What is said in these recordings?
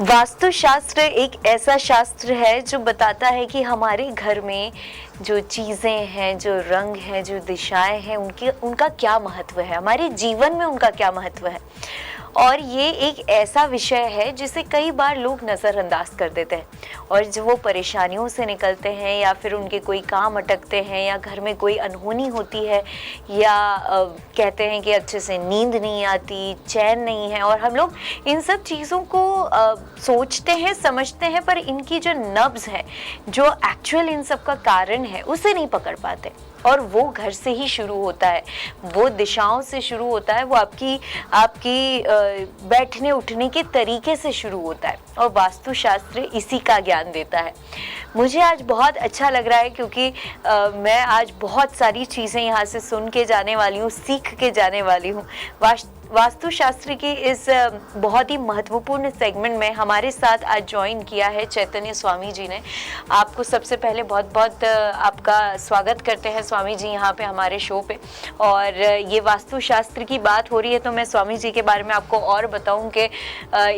वास्तुशास्त्र एक ऐसा शास्त्र है जो बताता है कि हमारे घर में जो चीज़ें हैं, जो रंग हैं, जो दिशाएं हैं, उनका क्या महत्व है, हमारे जीवन में उनका क्या महत्व है। और ये एक ऐसा विषय है जिसे कई बार लोग नज़रअंदाज कर देते हैं और जब वो परेशानियों से निकलते हैं या फिर उनके कोई काम अटकते हैं या घर में कोई अनहोनी होती है या कहते हैं कि अच्छे से नींद नहीं आती, चैन नहीं है, और हम लोग इन सब चीज़ों को सोचते हैं, समझते हैं, पर इनकी जो नब्ज़ है, जो एक्चुअल इन सब का कारण है, उसे नहीं पकड़ पाते। और वो घर से ही शुरू होता है, वो दिशाओं से शुरू होता है, वो आपकी बैठने उठने के तरीके से शुरू होता है, और वास्तुशास्त्र इसी का ज्ञान देता है। मुझे आज बहुत अच्छा लग रहा है क्योंकि मैं आज बहुत सारी चीज़ें यहाँ से सुन के जाने वाली हूँ, सीख के जाने वाली हूँ। वास्तुशास्त्र की इस बहुत ही महत्वपूर्ण सेगमेंट में हमारे साथ आज ज्वाइन किया है चैतन्य स्वामी जी ने। आपको सबसे पहले बहुत बहुत आपका स्वागत करते हैं स्वामी जी यहाँ पे हमारे शो पे। और ये वास्तुशास्त्र की बात हो रही है तो मैं स्वामी जी के बारे में आपको और बताऊं कि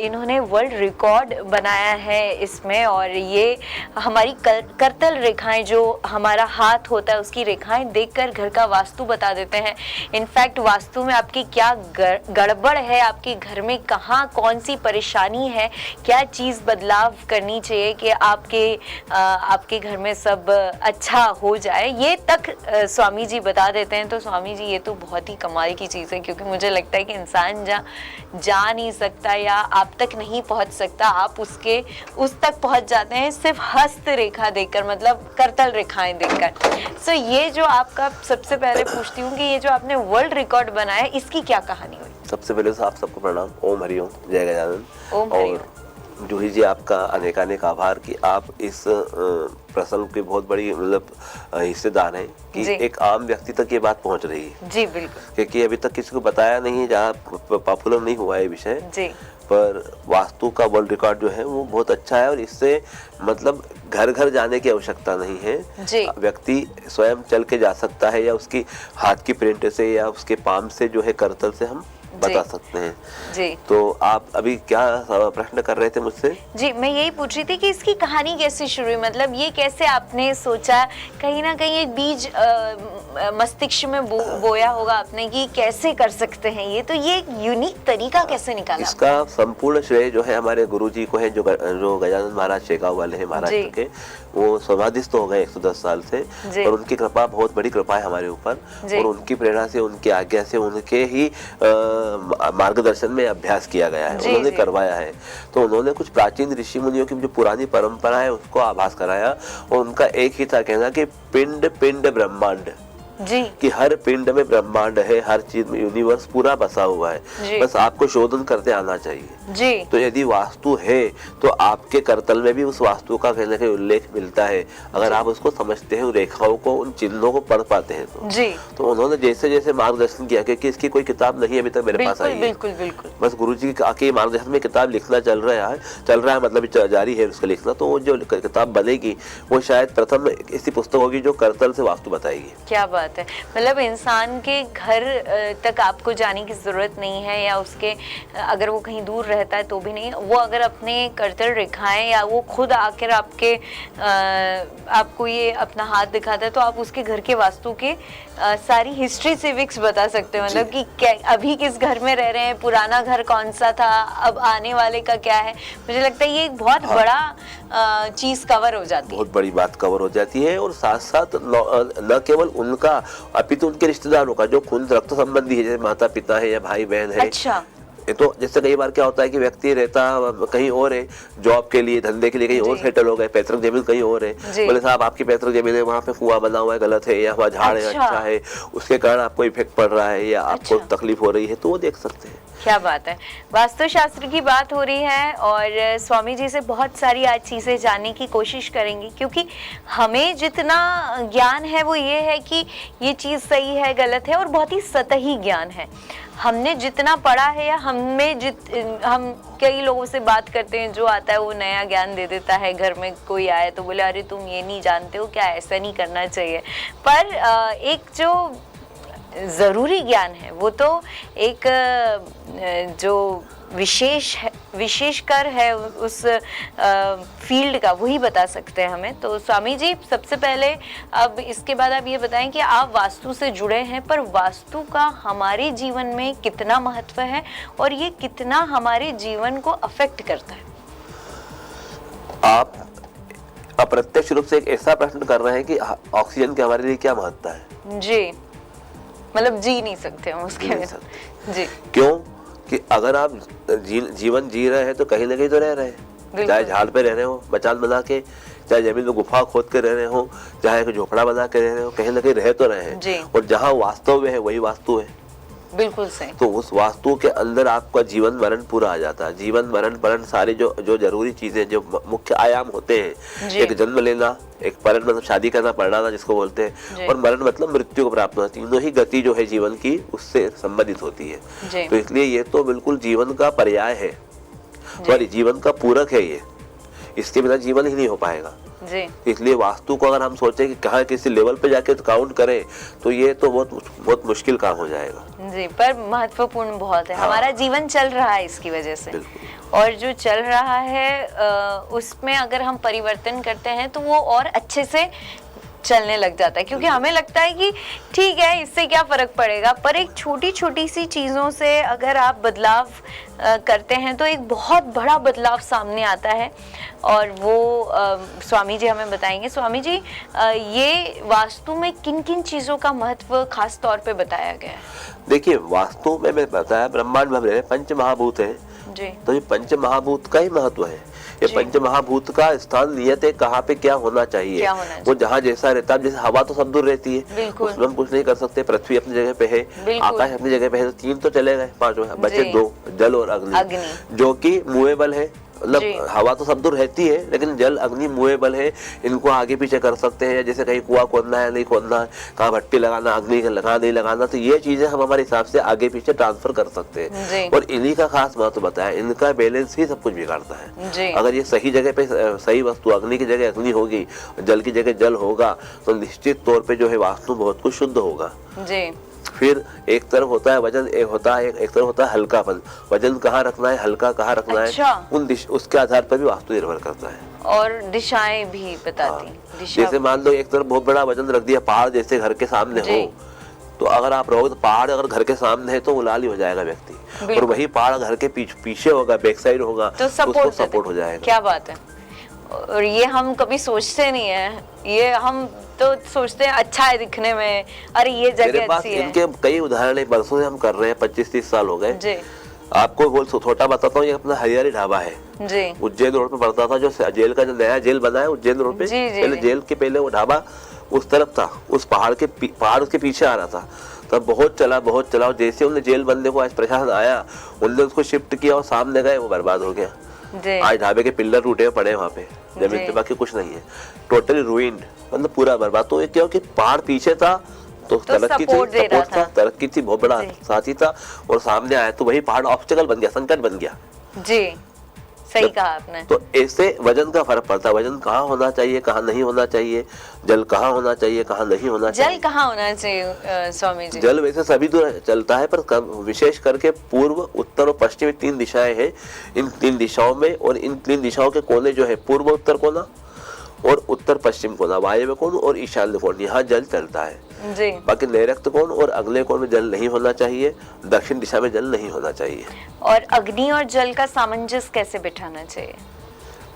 इन्होंने वर्ल्ड रिकॉर्ड बनाया है इसमें, और ये हमारी करतल रेखाएं, जो हमारा हाथ होता है उसकी रेखाएं देखकर घर का वास्तु बता देते हैं। इनफैक्ट वास्तु में आपकी क्या गड़बड़ है, आपके घर में कहाँ कौन सी परेशानी है, क्या चीज़ बदलाव करनी चाहिए कि आपके घर में सब अच्छा हो जाए, ये तक स्वामी जी बता देते हैं। तो स्वामी जी ये तो बहुत ही कमाल की चीज़ है, क्योंकि मुझे लगता है कि इंसान जा नहीं सकता या आप तक नहीं पहुंच सकता, आप उस तक पहुंच जाते हैं सिर्फ हस्त रेखा देखकर, मतलब करतल रेखाएं देखकर। सो ये जो आपका सबसे पहले पूछती हूँ कि ये जो आपने वर्ल्ड रिकॉर्ड बनाया, इसकी क्या कहानी हुई? सबसे पहले तो आप सबको प्रणाम, ओम हरिओम, जय गजानन। ओम हरिओम। और जूही जी, आपका अनेकानेक आभार कि आप इस प्रसंग के बहुत बड़ी मतलब हिस्सेदार हैं कि एक आम व्यक्ति तक ये बात पहुंच रही है। जी बिल्कुल, क्योंकि अभी तक किसी को बताया नहीं, जहाँ पॉपुलर नहीं हुआ है विषय जी। पर वास्तु का वर्ल्ड रिकॉर्ड जो है वो बहुत अच्छा है, और इससे मतलब घर घर जाने की आवश्यकता नहीं है जी। व्यक्ति स्वयं चल के जा सकता है, या उसकी हाथ की प्रिंट से या उसके पाम से जो है करतल से हम बता सकते हैं जी। तो आप अभी क्या प्रश्न कर रहे थे मुझसे? जी, मैं यही पूछ रही थी कि इसकी कहानी कैसे शुरू हुई, मतलब ये कैसे आपने सोचा, कहीं ना कहीं एक बीज मस्तिष्क में बोया होगा आपने कि कैसे कर सकते हैं ये, तो ये एक यूनिक तरीका कैसे निकाला? इसका संपूर्ण श्रेय जो है हमारे गुरुजी को है, जो गजानन महाराज शेगांव वाले हैं महाराष्ट्र के। वो समाधिस्थ हो गए 110 साल से, और उनकी कृपा, बहुत बड़ी कृपा है हमारे ऊपर, और उनकी प्रेरणा से, उनकी आज्ञा से, उनके ही मार्गदर्शन में अभ्यास किया गया है, उन्होंने करवाया है। तो उन्होंने कुछ प्राचीन ऋषि मुनियों की जो पुरानी परंपरा है उसको आभास कराया, और उनका एक ही था कहना कि पिंड पिंड ब्रह्मांड जी, कि हर पिंड में ब्रह्मांड है, हर चीज में यूनिवर्स पूरा बसा हुआ है, बस आपको शोधन करते आना चाहिए जी। तो यदि वास्तु है तो आपके करतल में भी उस वास्तु का कहने का उल्लेख मिलता है, अगर आप उसको समझते हैं, रेखाओं को, उन चिन्हों को पढ़ पाते हैं तो जी। तो उन्होंने जैसे जैसे मार्गदर्शन किया, क्योंकि इसकी कोई किताब नहीं अभी तक मेरे पास आई है, बिल्कुल बिल्कुल, बस गुरुजी के मार्गदर्शन में किताब लिखना चल रहा है, मतलब जारी है उसका लिखना। तो वो जो किताब बनेगी वो शायद प्रथम ऐसी पुस्तक होगी जो करतल से वास्तु बताएगी। क्या बात है, मतलब इंसान के घर तक आपको जाने की जरूरत नहीं है, या उसके अगर वो कहीं दूर रहता है तो भी नहीं, वो अगर अपने करतल रेखाएं या वो खुद आकर आपको ये अपना हाथ दिखाता है तो आप उसके घर के वास्तु के सारी हिस्ट्री सिविक्स बता सकते हैं, मतलब कि अभी किस घर में रह रहे हैं, पुराना घर कौन सा था, अब आने वाले का क्या है। मुझे लगता है ये एक बहुत बड़ा चीज कवर हो जाती है, बहुत बड़ी बात कवर हो जाती है। और साथ साथ न केवल उनका अपितु उनके रिश्तेदारों का, जो खून रक्त संबंधी है, जैसे माता पिता है या भाई बहन है। अच्छा। तो जैसे कई बार क्या होता है कि व्यक्ति रहता कहीं और है, जॉब के लिए, धंधे के लिए कहीं और सेटल हो गए, पैतृक जमीन कहीं और है, बोले साहब आपकी पैतृक जमीन है, वहाँ पे कुआं बना हुआ है, गलत है, या वहाँ झाड़ है अच्छा है, उसके कारण आपको इफेक्ट पड़ रहा है या आपको तकलीफ हो रही है, तो वो देख सकते हैं। क्या बात है, वास्तुशास्त्र की बात हो रही है, और स्वामी जी से बहुत सारी आज चीज़ें जानने की कोशिश करेंगे, क्योंकि हमें जितना ज्ञान है वो ये है कि ये चीज़ सही है, गलत है, और बहुत ही सतही ज्ञान है। हमने जितना पढ़ा है, या हम कई लोगों से बात करते हैं, जो आता है वो नया ज्ञान दे देता है। घर में कोई आए तो बोले अरे तुम ये नहीं जानते हो क्या, ऐसा नहीं करना चाहिए। पर एक जो ज़रूरी ज्ञान है, वो तो एक जो विशेषकर है उस फील्ड का, वही बता सकते हैं हमें। तो स्वामी जी, सबसे पहले अब इसके बाद आप ये बताएं कि आप वास्तु से जुड़े हैं, पर वास्तु का हमारे जीवन में कितना महत्व है और ये कितना हमारे जीवन को अफेक्ट करता है? आप अप्रत्यक्ष रूप से एक ऐसा प्रश्न कर रहे हैं कि ऑक्सीजन के हमारे लिए क्या महत्व है। जी, मतलब जी नहीं सकते हम उसके बिना। जी, क्यों कि अगर आप जीवन जी रहे हैं तो कहीं ना कहीं तो रह रहे हैं, चाहे झाड़ पे रह रहे हो मचान बना के, चाहे जमीन में गुफा खोद के रह रहे हो, चाहे एक झोपड़ा बना के रह रहे हो, कहीं ना कहीं रह तो रहे हैं। और जहाँ वास्तव में है वही वास्तु है। बिल्कुल सही। तो उस वास्तु के अंदर आपका जीवन मरण पूरा आ जाता है। जीवन मरण सारी जो जरूरी चीजें, जो मुख्य आयाम होते हैं, एक जन्म लेना, एक परण मतलब शादी करना, पढ़ना जिसको बोलते हैं, और मरण मतलब मृत्यु को प्राप्त होना, तीनों ही गति जो है जीवन की उससे संबंधित होती है। तो इसलिए ये तो बिल्कुल जीवन का पर्याय है, सॉरी जीवन का पूरक है ये, इसके बिना जीवन ही नहीं हो पाएगा। जी। इसलिए वास्तु को अगर हम सोचें कि कहाँ किसी लेवल पे जाके काउंट करें तो ये तो बहुत मुश्किल काम हो जाएगा। जी, पर महत्वपूर्ण बहुत है। हाँ। हमारा जीवन चल रहा है इसकी वजह से, और जो चल रहा है उसमें अगर हम परिवर्तन करते हैं तो वो और अच्छे से चलने लग जाता है, क्योंकि हमें लगता है कि ठीक है इससे क्या फर्क पड़ेगा, पर एक छोटी छोटी सी चीज़ों से अगर आप बदलाव करते हैं तो एक बहुत बड़ा बदलाव सामने आता है। और वो स्वामी जी हमें बताएंगे। स्वामी जी, ये वास्तु में किन किन चीज़ों का महत्व खास तौर पे बताया गया है? देखिए, वास्तु में मैं बताया ब्रह्मांड में पंच महाभूत है जी, तो ये पंच महाभूत का ही महत्व है। ये पंच महाभूत का स्थान नियत है, कहाँ पे क्या होना चाहिए, वो जहाँ जैसा रहता है। जैसे हवा तो सब दूर रहती है, उसमें हम कुछ नहीं कर सकते, पृथ्वी अपनी जगह पे है, आकाश अपनी जगह पे है, तो तीन तो चले गए, पांच बचे दो, जल और अग्नि, जो कि मूवेबल है। मतलब हवा तो सब दूर रहती है, लेकिन जल अग्नि मूवेबल है, इनको आगे पीछे कर सकते हैं। जैसे कहीं कुआं खोदना है नहीं खोदना है, कहाँ भट्टी लगाना, अग्नि लगा नहीं लगाना, तो ये चीजें हम हमारे हिसाब से आगे पीछे ट्रांसफर कर सकते हैं। और इन्हीं का खास महत्व बताया, इनका बैलेंस ही सब कुछ बिगाड़ता है। अगर ये सही जगह पे सही वस्तु, अग्नि की जगह अग्नि होगी, जल की जगह जल होगा, तो निश्चित तौर पर जो है वास्तु बहुत कुछ शुद्ध होगा। फिर एक तरफ होता है वजन, एक तरफ होता है हल्कापन। वजन कहाँ रखना है, हल्का कहाँ रखना है, उसके आधार पर भी वास्तु निर्भर करता है। और दिशाएं भी बताती। जैसे मान लो एक तरफ बहुत बड़ा वजन रख दिया, पहाड़ जैसे घर के सामने हो, तो अगर आप रहोगे तो पहाड़ अगर घर के सामने है तो उलाल ही हो जाएगा व्यक्ति, और वही पहाड़ घर के पीछे होगा, बैक साइड होगा, तो सपोर्ट हो जाएगा। क्या बात है। और ये हम कभी सोचते नहीं है, ये हम तो सोचते हैं अच्छा है दिखने में, अरे ये जगह अच्छी है। इनके कई उदाहरण बरसों से हम कर रहे हैं, 25-30 साल हो गए जी। आपको बोल छोटा बताता हूँ, ये अपना हरियाली ढाबा है जी, उज्जैन रोड पे पड़ता था, जो जेल का जो नया जेल बना है उज्जैन रोड पे, पहले जेल के पहले वो ढाबा उस तरफ था, उस पहाड़ उसके पीछे आ रहा था। तब बहुत चला और जैसे उन्हें जेल बनने को आज प्रशासन आया, उन्होंने उसको शिफ्ट किया और सामने गए, वो बर्बाद हो गया। आज ढाबे के पिल्लर टूटे पड़े वहाँ पे, जमीन पे बाकी कुछ नहीं है, टोटली रूइंड, मतलब पूरा बर्बाद। तो क्या कि पहाड़ पीछे था तो तरक्की थी, बहुत बड़ा साथी था, और सामने आया तो वही पहाड़ ऑब्स्टेकल बन गया, संकट बन गया जी। सही कहा आपने। तो ऐसे वजन का फर्क पड़ता है, वजन कहाँ होना चाहिए, कहाँ नहीं होना चाहिए, जल कहाँ होना चाहिए, कहाँ नहीं होना चाहिए। जल कहाँ होना चाहिए स्वामी जी? जल वैसे सभी दूर चलता है, पर विशेष करके पूर्व, उत्तर और पश्चिम 3 दिशाएं हैं। इन 3 दिशाओं में, और इन 3 दिशाओं के कोने जो है पूर्व उत्तर कोना और उत्तर पश्चिम कोना, वायव्य कोण और ईशान्य कोण, यहाँ जल चलता है जी। बाकी नैऋत्य कोण और अगले कोण में जल नहीं होना चाहिए, दक्षिण दिशा में जल नहीं होना चाहिए। और अग्नि और जल का सामंजस्य कैसे बिठाना चाहिए?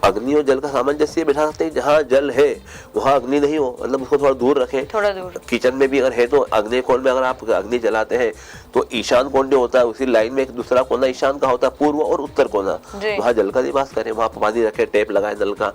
अग्नि और जल का सामंजस्य बिठा सकते हैं, जहाँ जल है वहाँ अग्नि नहीं हो, मतलब उसको थोड़ा दूर रखें, थोड़ा दूर। किचन में भी अगर है तो अग्नि कोण में अगर आप अग्नि जलाते हैं तो ईशान कोण जो होता है उसी लाइन में एक दूसरा कोना ईशान का होता है, पूर्व और उत्तर कोना, वहाँ जल का निवास करें, वहाँ पानी रखे, टेप लगाए, नल का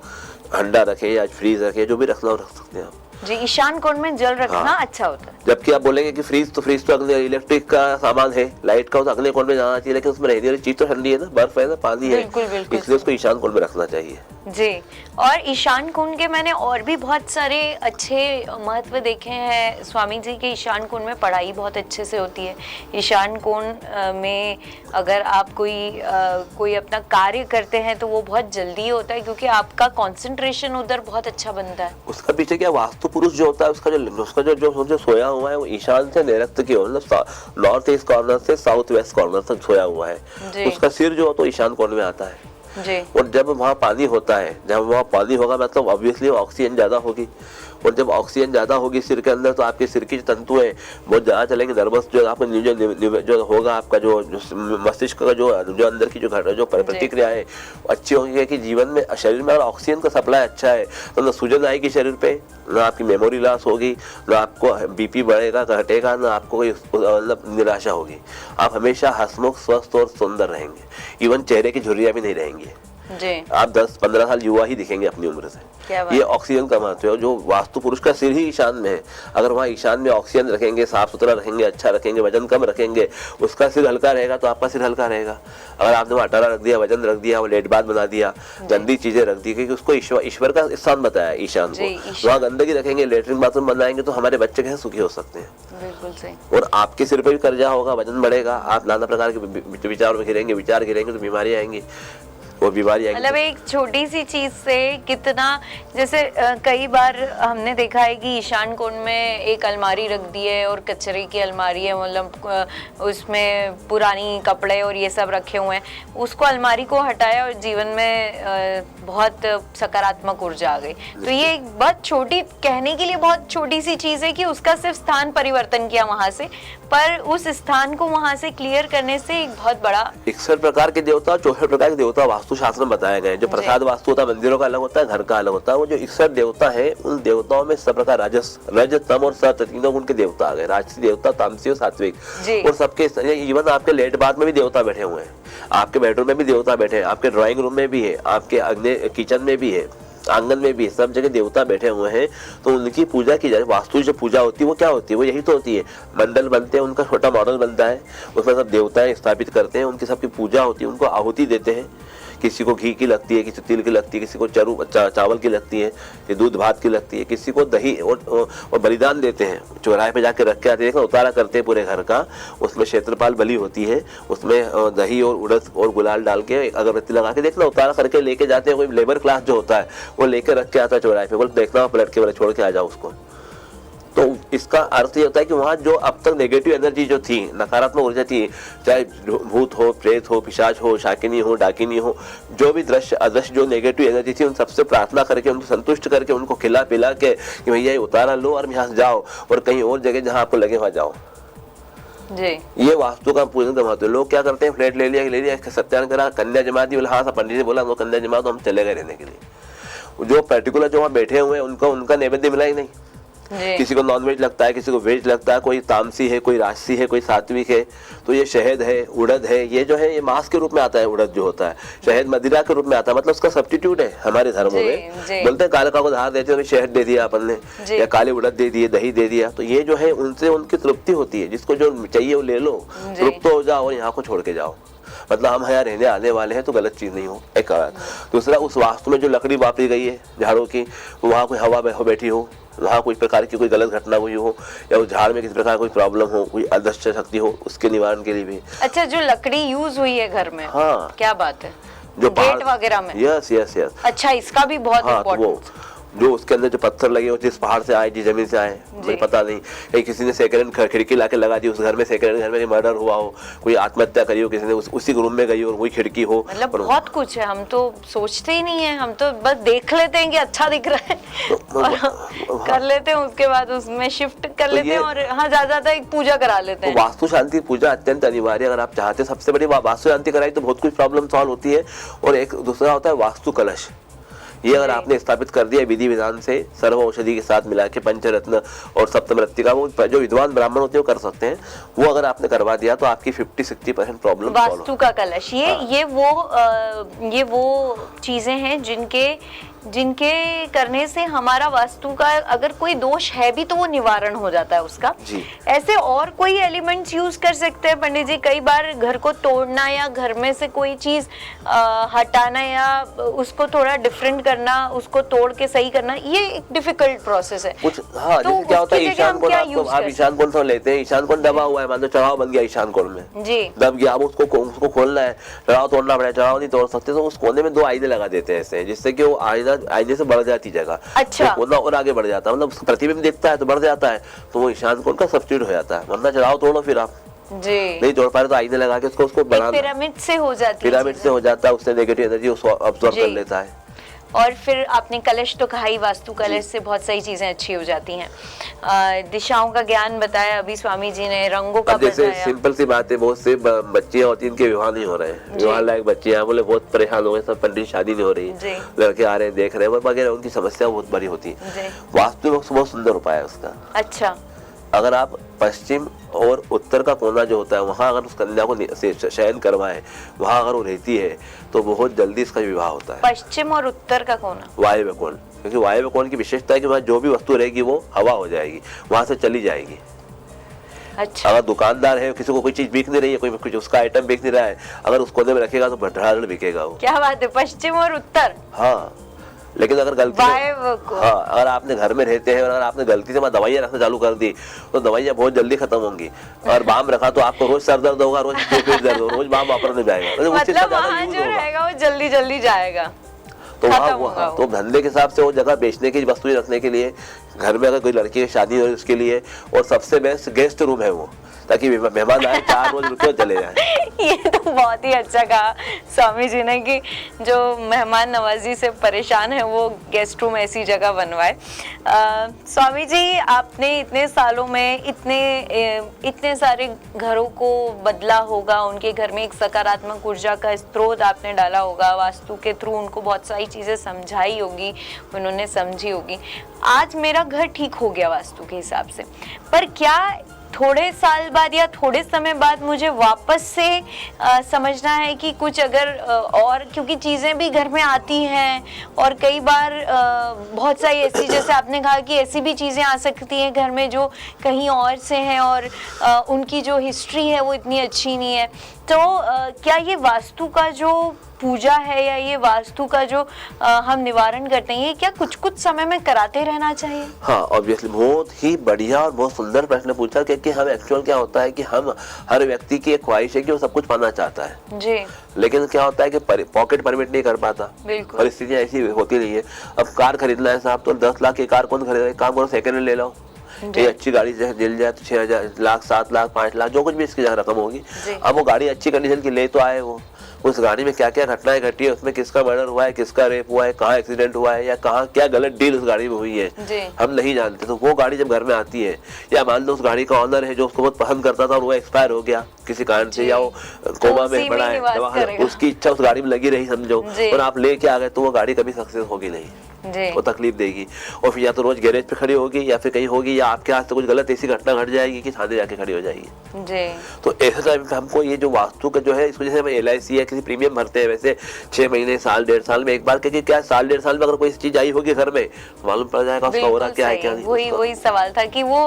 अंडा रखे या फ्रीज रखे, जो भी रखना हो रख सकते हैं आप जी। ईशान कोण में जल रखना अच्छा होता है। जबकि आप बोलेंगे कि फ्रीज तो अगले इलेक्ट्रिक का सामान है, लाइट का, तो अगले कोण में जाना चाहिए, लेकिन उसमें रहने वाली चीज तो ठंडी है ना, बर्फ है ना, पानी है, इसलिए उसको ईशान कोण में रखना चाहिए जी। और ईशान कोण के मैंने और भी बहुत सारे अच्छे महत्व देखे हैं स्वामी जी के। ईशान कोण में पढ़ाई बहुत अच्छे से होती है। ईशान कोण में अगर आप कोई अपना कार्य करते हैं तो वो बहुत जल्दी होता है, क्योंकि आपका कंसंट्रेशन उधर बहुत अच्छा बनता है। उसका पीछे क्या वास्तु पुरुष जो होता है उसका जो सोया हुआ है वो ईशान से नैऋत्य की ओर, मतलब नॉर्थ ईस्ट कॉर्नर से साउथ वेस्ट कॉर्नर तक सोया हुआ है। उसका सिर जो तो ईशान कोण में आता है जी। और जब वहाँ पानी होता है, जब वहाँ पानी होगा मतलब ऑब्वियसली ऑक्सीजन ज्यादा होगी, और जब ऑक्सीजन ज्यादा होगी सिर के अंदर तो आपके सिर की जो तंतु है बहुत ज्यादा चलेंगे। नर्वस जो आपका जो होगा आपका जो मस्तिष्क का जो अंदर की जो प्रतिक्रिया है अच्छी होगी कि जीवन में शरीर में अगर ऑक्सीजन का सप्लाई अच्छा है तो न सूजन आएगी शरीर पे, ना आपकी मेमोरी लॉस होगी, ना आपको बीपी बढ़ेगा घटेगा, ना आपको कोई मतलब निराशा होगी। आप हमेशा हंसमुख स्वस्थ और सुंदर रहेंगे, इवन चेहरे की झुर्रियां भी नहीं रहेंगी जी। आप 10-15 साल युवा ही दिखेंगे अपनी उम्र से। ये ऑक्सीजन का महत्व है। जो वास्तु पुरुष का सिर ही ईशान में है, अगर वहाँ ईशान में ऑक्सीजन रखेंगे, साफ सुथरा रखेंगे, अच्छा रखेंगे, वजन कम रखेंगे, उसका सिर हल्का रहेगा तो आपका सिर हल्का रहेगा। अगर आपने वहाँ अटारा रख दिया, वजन रख दिया, वो लेटबाद बना दिया, गंदी चीजें रख दी, क्योंकि उसको ईश्वर का स्थान बताया ईशान को, वहाँ गंदगी रखेंगे, लेटरिन बाथरूम बनाएंगे तो हमारे बच्चे कैसे सुखी हो सकते हैं। बिल्कुल सही। और आपके सिर पे भी कर्जा होगा, वजन बढ़ेगा, आप नाना प्रकार के विचार में गिरेंगे तो बीमारी आएंगी, वो बीमारी आएगी। मतलब एक छोटी सी चीज से कितना, जैसे कई बार हमने देखा है कि ईशान कोण में एक अलमारी रख दी है और कचरे की अलमारी है, मतलब उसमें पुरानी कपड़े और ये सब रखे हुए हैं, उसको अलमारी को हटाया और जीवन में बहुत सकारात्मक ऊर्जा आ गई। तो ये एक बहुत छोटी, कहने के लिए बहुत छोटी सी चीज है कि उसका सिर्फ स्थान परिवर्तन किया वहां से, पर उस स्थान को वहां से क्लियर करने से एक बहुत बड़ा 61 प्रकार के देवता, 64 प्रकार के देवता वास्तु शास्त्र में बताए गए। जो प्रसाद वास्तु होता है मंदिरों का अलग होता है, घर का अलग होता है। वो जो 61 देवता है उन देवताओं में सब प्रकार रज तम और सत तीनों गुण के देवता आ गए, राजसी देवता, तामसी और सात्विक। और सबके इवन आपके लेट बाथ में भी देवता बैठे हुए हैं, आपके बेडरूम में भी देवता बैठे हैं, आपके ड्राइंग रूम में भी है, आपके अग्नि किचन में भी है, आंगन में भी, सब जगह देवता बैठे हुए हैं। तो उनकी पूजा की जाए। वास्तु जो पूजा होती है वो क्या होती है, वो यही तो होती है, मंडल बनते हैं, उनका छोटा मॉडल बनता है, उसमें सब देवताएं स्थापित करते हैं, उनकी सबकी पूजा होती है, उनको आहुति देते हैं। किसी को घी की लगती है, किसी तिल की लगती है, किसी को चावल की लगती है, कि दूध भात की लगती है, किसी को दही और बलिदान देते हैं, चौराहे पे जाके रख के आते हैं, उतारा करते हैं पूरे घर का, उसमें क्षेत्रपाल बलि होती है, उसमें दही और उड़द और गुलाल डाल के अगरबत्ती लगा के देखना, उतारा करके लेके जाते हैं। कोई लेबर क्लास जो होता है वो लेके रख के आता है चौराहे पे, बोल देखना पलट के बोले छोड़ के आ जाओ उसको। तो इसका अर्थ ये होता है कि वहाँ जो अब तक नेगेटिव एनर्जी जो थी, नकारात्मक ऊर्जा थी, चाहे भूत हो, प्रेत हो, पिशाच हो, शाकिनी हो, डाकिनी हो, जो भी दृश्य अदृश्य जो नेगेटिव एनर्जी थी, उन सबसे प्रार्थना करके, उनको संतुष्ट करके, उनको खिला पिला के कि भैया ये उतारा लो और यहाँ से जाओ और कहीं और जगह जहाँ आपको लगे वहाँ जाओ जी। ये वास्तु का पूजन का महत्व है। लोग क्या करते हैं, फ्लैट ले लिया, सत्यान करा, कन्या जमा दी, बोला हाँ पंडित जी बोला कन्या जमा, तो हम चले गए रहने के लिए। जो पर्टिकुलर जो वहाँ बैठे हुए हैं उनका नैवेद्य मिला ही नहीं। किसी को नॉनवेज लगता है, किसी को वेज लगता है, कोई तामसी है, कोई राजसी है, कोई सात्विक है। तो ये शहद है, उड़द है, ये जो है ये मांस के रूप में आता है। उड़द जो होता है शहद मदिरा के रूप में आता है, मतलब उसका सब्स्टिट्यूट है हमारे धर्मों में। बोलते हैं काले का को धार देते हैं, शहद दे दिया अपन ने, या काले उड़द दे दिए, दही दे दिया। तो ये जो है उनसे उनकी तृप्ति होती है, जिसको जो चाहिए वो ले लो, तृप्त हो जाओ और यहाँ को छोड़ के जाओ। मतलब हम यहाँ रहने आने वाले हैं तो गलत चीज नहीं हो, एक। दूसरा, उस वास्तु में जो लकड़ी वापरी गई है झाड़ों की, वहाँ कोई हवा बैठी हो, वहाँ कोई प्रकार की कोई गलत घटना हुई हो, या उस झाड़ में किसी प्रकार कोई प्रॉब्लम हो, कोई अदृश्य शक्ति हो, उसके निवारण के लिए भी। अच्छा, जो लकड़ी यूज हुई है घर में, हाँ क्या बात है, जो गेट वगैरह में। Yes yes yes. अच्छा, इसका भी बहुत इम्पोर्टेंट। जो उसके अंदर जो पत्थर लगे हो, जिस पहाड़ से आए, जिस जमीन से आए, मुझे पता नहीं, कहीं किसी ने सेकंड खिड़की लाके लगा दी उस घर में, सेकंड घर में मर्डर हुआ हो, कोई आत्महत्या करी हो, किसी ने उसी रूम में गई हो और वही खिड़की हो। मतलब बहुत कुछ है, हम तो सोचते ही नहीं है, हम तो बस देख लेते हैं कि अच्छा दिख रहा है कर लेते हैं, उसके बाद उसमें शिफ्ट कर लेते हैं और हाँ ज्यादा एक पूजा करा लेते हैं। वास्तु शांति पूजा अत्यंत अनिवार्य, अगर आप चाहते हैं। सबसे बड़ी वास्तु शांति कराई तो बहुत कुछ प्रॉब्लम सॉल्व होती है। और एक दूसरा होता है वास्तु कलश। ये अगर आपने स्थापित कर दिया विधि विधान से, सर्व औषधि के साथ मिला के, पंचरत्न और सप्तमृत्तिका, वो जो विद्वान ब्राह्मण होते हैं वो कर सकते हैं, वो अगर आपने करवा दिया तो आपकी 50-60% प्रॉब्लम वास्तु का कलश। ये वो चीजें हैं जिनके करने से हमारा वास्तु का अगर कोई दोष है भी तो वो निवारण हो जाता है उसका जी। ऐसे और कोई एलिमेंट्स यूज कर सकते हैं पंडित जी? कई बार घर को तोड़ना या घर में से कोई चीज हटाना या उसको थोड़ा डिफरेंट करना, उसको तोड़ के सही करना, ये एक डिफिकल्ट प्रोसेस है कुछ। हाँ, तो क्या होता है, ईशान कोण आप ईशान कोण तो लेते हैं, ईशान कोण दबा हुआ है, मान लो चढ़ाव बन गया ईशान कोण में जी, दब गया, अब उसको खोलना है, चढ़ाव तोड़ना पड़ेगा, चढ़ाव नहीं तोड़ सकते तो उस कोने में 2 आईने लगा देते हैं ऐसे, जिससे कि वो आईना आईने से बढ़ जाती जगह। अच्छा। तो कोना और आगे बढ़ जाता है, मतलब प्रतिबिंब दिखता है तो बढ़ जाता है, तो वो ईशान कोण का सब्स्टिट्यूट हो जाता है। वरना चढ़ाओ तोड़ो फिर आप जी नहीं जोड़ पा रहे तो आईने लगा के उसको बढ़ाना, पिरामिड से हो जाती है, पिरामिड से हो जाता है, उससे नेगेटिव एनर्जी उसको अब्सॉर्ब कर लेता है। और फिर आपने कलश तो कहा ही, वास्तु कलश से बहुत सारी चीजें अच्छी हो जाती हैं। दिशाओं का ज्ञान बताया अभी स्वामी जी ने, रंगों का जैसे सिंपल सी बात है, बहुत से बच्चियां होती हैं, इनके विवाह नहीं हो रहे हैं, विवाह लायक बच्चियां, बोले बहुत परेशान हो गए, सब पंडित शादी नहीं हो रही, लड़के आ रहे हैं देख रहे हैं वगैरह, उनकी समस्या बहुत बड़ी होती है। वास्तु में बहुत सुंदर उपाय है उसका। अच्छा। अगर आप पश्चिम और उत्तर का कोना जो होता है वहाँ अगर उस कन्या को शयन करवाए, वहाँ अगर वो रहती है तो बहुत जल्दी इसका विवाह होता है। पश्चिम और उत्तर का कोना, वायव्य कोण, क्योंकि वायव्य कोण की विशेषता है कि वहाँ जो भी वस्तु रहेगी वो हवा हो जाएगी, वहाँ से चली जाएगी। अच्छा। अगर दुकानदार है, किसी को कोई चीज बिक नहीं रही है, कोई कुछ उसका आइटम बिक नहीं रहा है, अगर उस कोने में रखेगा तो धड़ाधड़ बिकेगा वो। क्या बात है, पश्चिम और उत्तर। हाँ, लेकिन अगर गलती हाँ, अगर आपने घर में रहते हैं और अगर आपने गलती से दवाइयाँ रखना चालू कर दी तो दवाइयाँ बहुत जल्दी खत्म होंगी। और बाम रखा तो आपको रोज सर दर्द होगा, रोज पेट दर्द होगा, रोज बाम वापरने जाएगा, मतलब वहाँ जो रहेगा वो जल्दी जल्दी जाएगा। तो वहाँ तो धंधे के हिसाब से वो जगह बेचने की वस्तुएं रखने के लिए, घर में अगर कोई लड़की की शादी हो उसके लिए, और सबसे बेस्ट गेस्ट रूम है वो, ताकि मेहमान आए 4 रोज रुके चले जाए। ये तो बहुत ही अच्छा कहा स्वामी जी ने कि जो मेहमान नवाजी से परेशान है वो गेस्ट रूम ऐसी जगह बनवाए। स्वामी जी, आपने इतने सालों में इतने सारे घरों को बदला होगा, उनके घर में एक सकारात्मक ऊर्जा का स्रोत आपने डाला होगा, वास्तु के थ्रू उनको बहुत सारी चीजें समझाई होगी, उन्होंने समझी होगी। आज मेरा घर ठीक हो गया वास्तु के हिसाब से, पर क्या थोड़े साल बाद या थोड़े समय बाद मुझे वापस से समझना है कि कुछ अगर और, क्योंकि चीज़ें भी घर में आती हैं और कई बार बहुत सारी ऐसी, जैसे आपने कहा कि ऐसी भी चीज़ें आ सकती हैं घर में जो कहीं और से हैं और उनकी जो हिस्ट्री है वो इतनी अच्छी नहीं है। तो क्या ये वास्तु का जो पूजा है या ये वास्तु का जो हम निवारण करते हैं, ये क्या कुछ कुछ समय में कराते रहना चाहिए? हाँ, ऑब्वियसली बहुत ही बढ़िया और बहुत सुंदर प्रश्न पूछा, क्योंकि हम एक्चुअल क्या होता है कि हम हर व्यक्ति की एक ख्वाहिश है कि वो सब कुछ पाना चाहता है जी, लेकिन क्या होता है कि पॉकेट परमिट नहीं कर पाता, परिस्थितियां ऐसी होती नहीं है। अब कार खरीदना है साहब, तो 10 लाख की कार कौन खरीदेगा? काम करो सेकंड हैंड ले लो, ये अच्छी गाड़ी मिल जाए तो 6 लाख 7 लाख 5 लाख जो कुछ भी इसकी रकम होगी। अब वो गाड़ी अच्छी कंडीशन की ले तो आए, वो उस गाड़ी में क्या क्या घटनाएं घटी है, उसमें किसका मर्डर हुआ है, किसका रेप हुआ है, कहाँ एक्सीडेंट हुआ है, या कहाँ क्या गलत डील उस गाड़ी में हुई है, हम नहीं जानते। तो वो गाड़ी जब घर में आती है, या मान लो उस गाड़ी का ऑनर है जो उसको बहुत पसंद करता था और वो एक्सपायर हो गया किसी कारण से, या वो कोमा में पड़ा है, उसकी इच्छा उस गाड़ी में लगी रही समझो, और आप लेके आ गए, तो वो गाड़ी कभी सक्सेस होगी नहीं, वो तकलीफ देगी। और फिर या तो रोज गैरेज पे खड़ी होगी, या फिर कहीं होगी, या आपके हाथ से कुछ गलत ऐसी घटना घट जाएगी कि थाने जाके खड़ी हो जाएगी जी। तो ऐसे टाइम पे हमको ये जो वास्तु का जो है, इसको जैसे हम LIC या किसी प्रीमियम भरते हैं वैसे 6 महीने साल 1.5 साल में एक बार, क्योंकि क्या 1.5 साल में अगर कोई चीज आई होगी घर में, मालूम पड़ जाएगा उसका हो रहा क्या है क्या नहीं। वही सवाल था कि वो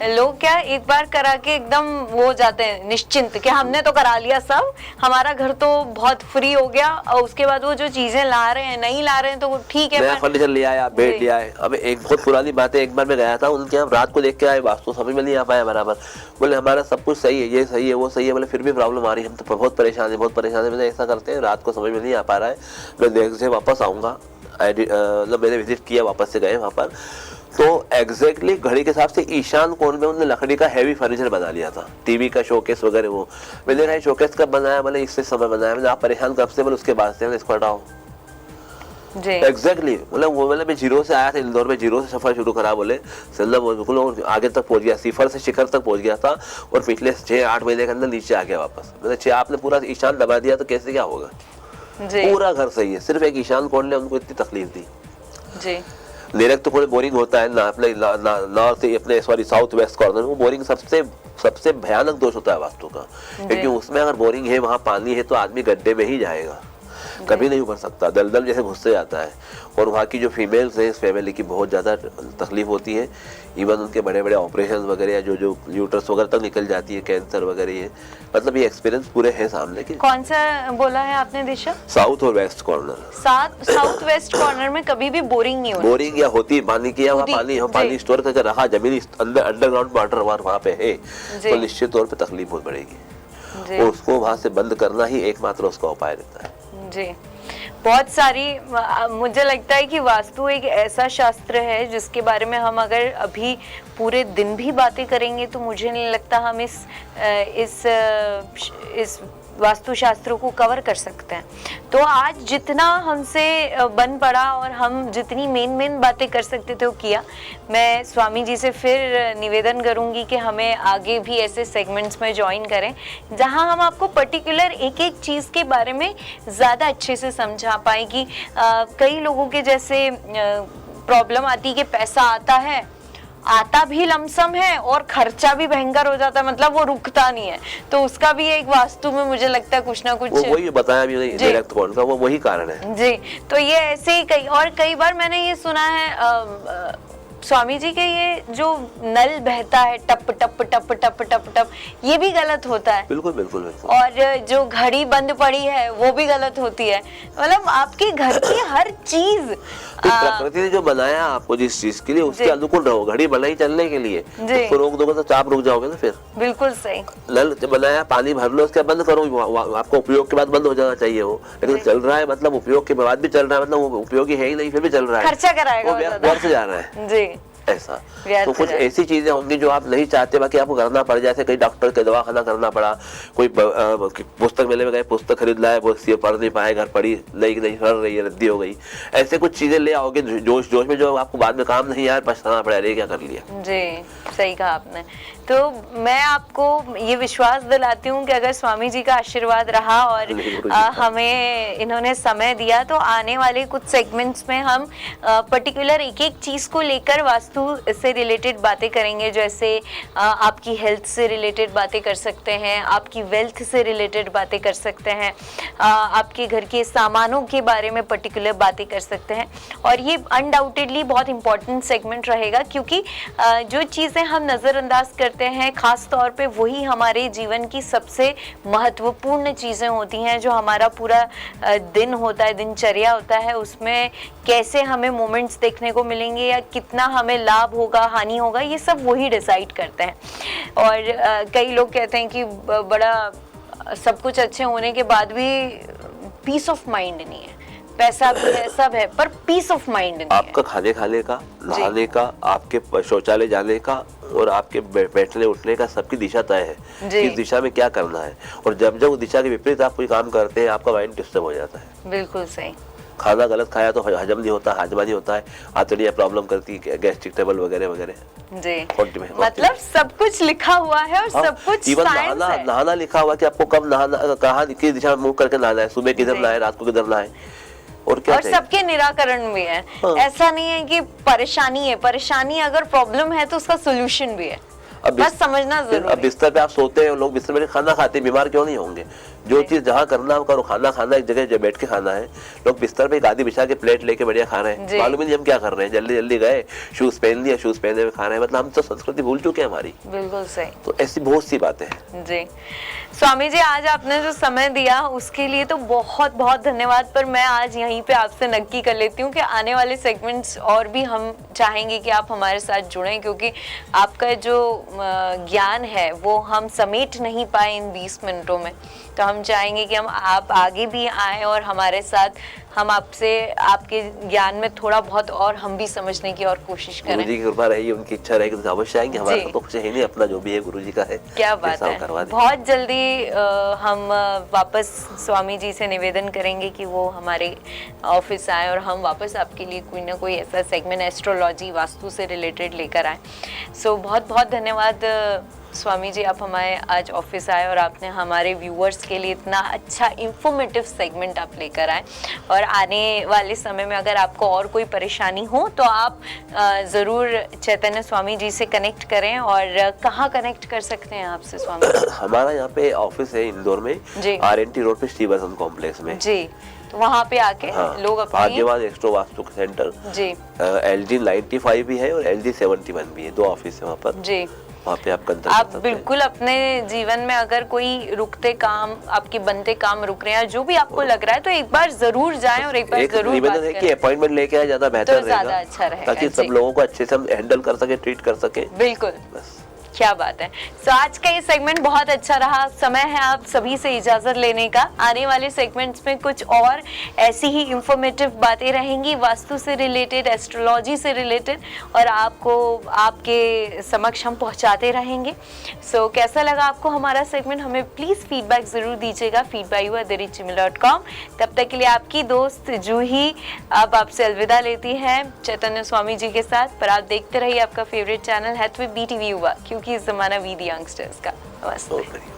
लोग क्या एक बार करा के एकदम वो जाते हैं निश्चिंत कि हमने तो करा लिया सब, हमारा घर तो बहुत फ्री हो गया, और उसके बाद वो जो चीजें ला रहे हैं नहीं ला रहे हैं तो वो ठीक है, फर्नीचर ले आया, बेड लिया है। अब एक बहुत पुरानी बात है, एक बार मैं गया था उनके यहाँ, रात को देख के आए, वास्तु समझ में नहीं आ पाया बराबर, बोले हमारा सब कुछ सही है, ये सही है वो सही है, बोले फिर भी प्रॉब्लम आ रही है, हम तो बहुत परेशान है। मैंने ऐसा करते हैं, रात को समझ में नहीं आ पा रहा है, मैं देख से वापस आऊंगा, मतलब मैंने विजिट किया, वापस से गए वहाँ पर, तो एग्जैक्टली घड़ी के हिसाब से ईशान कोण में उन्होंने लकड़ी का हैवी फर्नीचर बना लिया था, टीवी का शोकेस वगैरह। वो मैंने कहा शोकेस कब बनाया? बोले इससे समय बनाया। मैंने आप परेशान कब से? बोले उसके बाद से। इसको हटाओ एग्जैक्टली मतलब वो मैं 0 से आया था इंदौर में, 0 से सफर शुरू करा, बोले बिल्कुल आगे तक पहुंच गया, सिफर से शिखर तक पहुंच गया था, और पिछले 6-8 महीने के अंदर नीचे आ गया वापस। मैंने आपने पूरा ईशान दबा दिया तो कैसे क्या होगा? पूरा घर सही है, सिर्फ एक ईशान कोण ने उनको इतनी तकलीफ दी जी। डायरेक्ट तो पूरे बोरिंग होता है ना अपने नॉर्थ अपने सॉरी साउथ वेस्ट कॉर्नर, वो बोरिंग सबसे भयानक दोष होता है वास्तु का, क्योंकि उसमें अगर बोरिंग है, वहाँ पानी है, तो आदमी गड्ढे में ही जाएगा, कभी नहीं उभर सकता, दलदल जैसे घुसते जाता है। और वहाँ की जो फीमेल्स है इस फैमिली की बहुत ज़्यादा तकलीफ होती है, इवन उनके बड़े बड़े ऑपरेशन वगैरह, जो यूट्रस वगैरह तक निकल जाती है, कैंसर वगैरह, ये मतलब ये एक्सपीरियंस पूरे हैं सामने के। कौन सा बोला है आपने दिशा? साउथ और west corner. South west corner में कभी भी बोरिंग नहीं होती, बोरिंग या होती पानी की, या पानी स्टोर करके रखा, जमीन अंडरग्राउंड वाटर वहाँ पे है, तो निश्चित तौर पर तकलीफ बहुत बढ़ेगी, और उसको वहाँ से बंद करना ही एकमात्र उसका उपाय रहता है जी। बहुत सारी, मुझे लगता है कि वास्तु एक ऐसा शास्त्र है जिसके बारे में हम अगर अभी पूरे दिन भी बातें करेंगे तो मुझे नहीं लगता हम इस वास्तु शास्त्रों को कवर कर सकते हैं। तो आज जितना हमसे बन पड़ा और हम जितनी मेन बातें कर सकते थे वो किया। मैं स्वामी जी से फिर निवेदन करूंगी कि हमें आगे भी ऐसे सेगमेंट्स में ज्वाइन करें जहां हम आपको पर्टिकुलर एक एक चीज़ के बारे में ज़्यादा अच्छे से समझा पाएं कि कई लोगों के जैसे प्रॉब्लम आती कि पैसा आता भी लमसम है और खर्चा भी भयंकर हो जाता है, मतलब वो रुकता नहीं है। तो उसका भी एक वास्तु में मुझे लगता है कुछ ना कुछ वही बताया भी नहीं डायरेक्ट कौन का, वो वही कारण है जी। तो ये ऐसे ही कई बार मैंने ये सुना है स्वामी जी के ये जो नल बहता है टप टप टप टप टप टप, ये भी गलत होता है। बिल्कुल बिल्कुल बिल्कुल। और जो घड़ी बंद पड़ी है वो भी गलत होती है। मतलब आपके घर की हर चीज प्रकृति ने जो बनाया आपको जिस चीज के लिए उसके अनुकूल रहो। घड़ी बनाई चलने के लिए, उसको रोक दोगे तो आप रुक जाओगे ना फिर। बिल्कुल सही। नल बनाया, पानी भर लो, उसके बंद करो, आपको उपयोग के बाद बंद हो जाना चाहिए वो। लेकिन चल रहा है मतलब उपयोग के बाद भी चल रहा है, मतलब वो उपयोगी है ही नहीं फिर भी चल रहा है, खर्चा कराएगा, व्यर्थ जा रहा है जी। ऐसा तो कुछ ऐसी चीजें होंगी जो आप नहीं चाहते, बाकी आपको करना पड़ जाए। कई डॉक्टर के दवाखाना करना पड़ा, कोई पुस्तक मेले में गए, पुस्तक खरीद लाए, वो पढ़ नहीं पाए, घर पड़ी नहीं पढ़ रही है, रद्दी हो गई। ऐसे कुछ चीजें ले आओगे जोश जोश में जो आपको बाद में काम नहीं आया, पछताना पड़ा, अरे क्या कर लिया। जी सही कहा आपने। तो मैं आपको ये विश्वास दिलाती हूँ कि अगर स्वामी जी का आशीर्वाद रहा और हमें इन्होंने समय दिया तो आने वाले कुछ सेगमेंट्स में हम पर्टिकुलर एक एक चीज़ को लेकर वास्तु से रिलेटेड बातें करेंगे। जैसे आपकी हेल्थ से रिलेटेड बातें कर सकते हैं, आपकी वेल्थ से रिलेटेड बातें कर सकते हैं, आपके घर के सामानों के बारे में पर्टिकुलर बातें कर सकते हैं। और ये अनडाउटेडली बहुत इंपॉर्टेंट सेगमेंट रहेगा क्योंकि जो चीज़ें हम नज़रअंदाज करते हैं, खास तौर पे वही हमारे जीवन की सबसे महत्वपूर्ण चीज़ें होती हैं। जो हमारा पूरा दिन होता है, दिनचर्या होता है, उसमें कैसे हमें मोमेंट्स देखने को मिलेंगे या कितना हमें लाभ होगा, हानि होगा, ये सब वही डिसाइड करते हैं। और कई लोग कहते हैं कि बड़ा सब कुछ अच्छे होने के बाद भी पीस ऑफ माइंड नहीं है, पैसा भी है, सब है, पर पीस ऑफ माइंड नहीं है। आपका खाने का, नहाने का, आपके शौचालय जाने का और आपके बैठने उठने का सबकी दिशा तय है कि इस दिशा में क्या करना है। और जब जब उस दिशा के विपरीत आप कोई काम करते हैं, आपका माइंड डिस्टर्ब हो जाता है। बिल्कुल सही। खाना गलत खाया तो हजम नहीं होता, हाजमा नहीं होता है, आंतड़ियाँ प्रॉब्लम करती है, गैस्ट्रिक ट्रबल वगैरह वगैरह जी। मतलब सब कुछ लिखा हुआ है और सब कुछ साइंस है। नहाना लिखा हुआ कि आपको कब नहाना, कहाँ किस दिशा में मुंह करके नहाना है, सुबह किधर नहाए, रात को किधर नहाए, और क्या सबके निराकरण भी है। ऐसा नहीं है कि परेशानी है, परेशानी अगर प्रॉब्लम है तो उसका सोल्यूशन भी है, बस समझना जरूरी। अब बिस्तर पे आप सोते हैं, लोग बिस्तर में खाना खाते हैं, बीमार क्यों नहीं होंगे? जो चीज जहाँ करना हो करो। खाना एक जगह बैठ के खाना है। लोग बिस्तर पे गादी बिछा के प्लेट लेके बढ़िया खा रहे हैं, मालूम ही नहीं हम क्या कर रहे हैं। जल्दी जल्दी गए, शूज पहन लिया, शूज पहने हुए खा रहे हैं। मतलब हम तो संस्कृति भूल चुके हैं हमारी। बिल्कुल सही। तो ऐसी बहुत सी बातें हैं जी। स्वामी जी आज आपने जो समय दिया उसके लिए तो बहुत बहुत धन्यवाद। पर मैं आज यहीं पे आपसे नक्की कर लेती हूँ कि आने वाले सेगमेंट्स और भी हम चाहेंगे कि आप हमारे साथ जुड़ें, क्योंकि आपका जो ज्ञान है वो हम समेट नहीं पाए इन 20 मिनटों में। तो हम चाहेंगे कि आप आगे भी आएँ और हमारे साथ हम आपसे आपके ज्ञान में थोड़ा बहुत और हम भी समझने की और कोशिश करें। गुरुजी की कृपा रही, उनकी इच्छा रहेगी तो अवश्य आएंगे। हमारा तो कुछ है नहीं, अपना जो भी है गुरुजी का है। क्या बात है। बहुत जल्दी हम वापस स्वामी जी से निवेदन करेंगे कि वो हमारे ऑफिस आए और हम वापस आपके लिए कोई ना कोई ऐसा सेगमेंट एस्ट्रोलॉजी वास्तु से रिलेटेड लेकर आए। सो बहुत बहुत धन्यवाद स्वामी जी, आप हमारे आज ऑफिस आए और आपने हमारे व्यूअर्स के लिए इतना अच्छा इंफॉर्मेटिव सेगमेंट आप लेकर आए। और आने वाले समय में अगर आपको और कोई परेशानी हो तो आप ज़रूर चैतन्य स्वामी जी से कनेक्ट करें। और कहाँ कनेक्ट कर सकते हैं आपसे स्वामी? हमारा यहाँ पे ऑफिस है इंदौर में, RNT रोड पे श्री वसंत कॉम्प्लेक्स में जी। तो वहाँ पे आके लोग अपने भाग्यवाद एस्ट्रो वास्तु सेंटर जी, LG 95 भी है और LG 71 भी है, 2 ऑफिस है वहाँ पर जी। वहाँ पे आप बिल्कुल अपने जीवन में अगर कोई रुकते काम, आपके बनते काम रुक रहे हैं, जो भी आपको लग रहा है, तो एक बार जरूर जाएं और एक बार जरूर बात करें। कि अपॉइंटमेंट लेके आए ज्यादा बेहतर रहेगा, ज्यादा अच्छा रहेगा ताकि सब लोगों को अच्छे से हम हैंडल कर सके, ट्रीट कर सके। बिल्कुल क्या बात है। So, आज का ये सेगमेंट बहुत अच्छा रहा। समय है आप सभी से इजाजत लेने का। आने वाले सेगमेंट्स में कुछ और ऐसी ही इंफॉर्मेटिव बातें रहेंगी वास्तु से रिलेटेड, एस्ट्रोलॉजी से रिलेटेड, और आपको आपके समक्ष हम पहुंचाते रहेंगे। सो कैसा लगा आपको हमारा सेगमेंट, हमें प्लीज फीडबैक जरूर दीजिएगा feedback@gmail.com। तब तक के लिए आपकी दोस्त जूही अब आपसे अलविदा लेती है चैतन्य स्वामी जी के साथ। पर आप देखते रहिए आपका फेवरेट चैनल हैथवे BTV युवा, क्योंकि इस जमाना वी द यंगस्टर्स का। नमस्ते।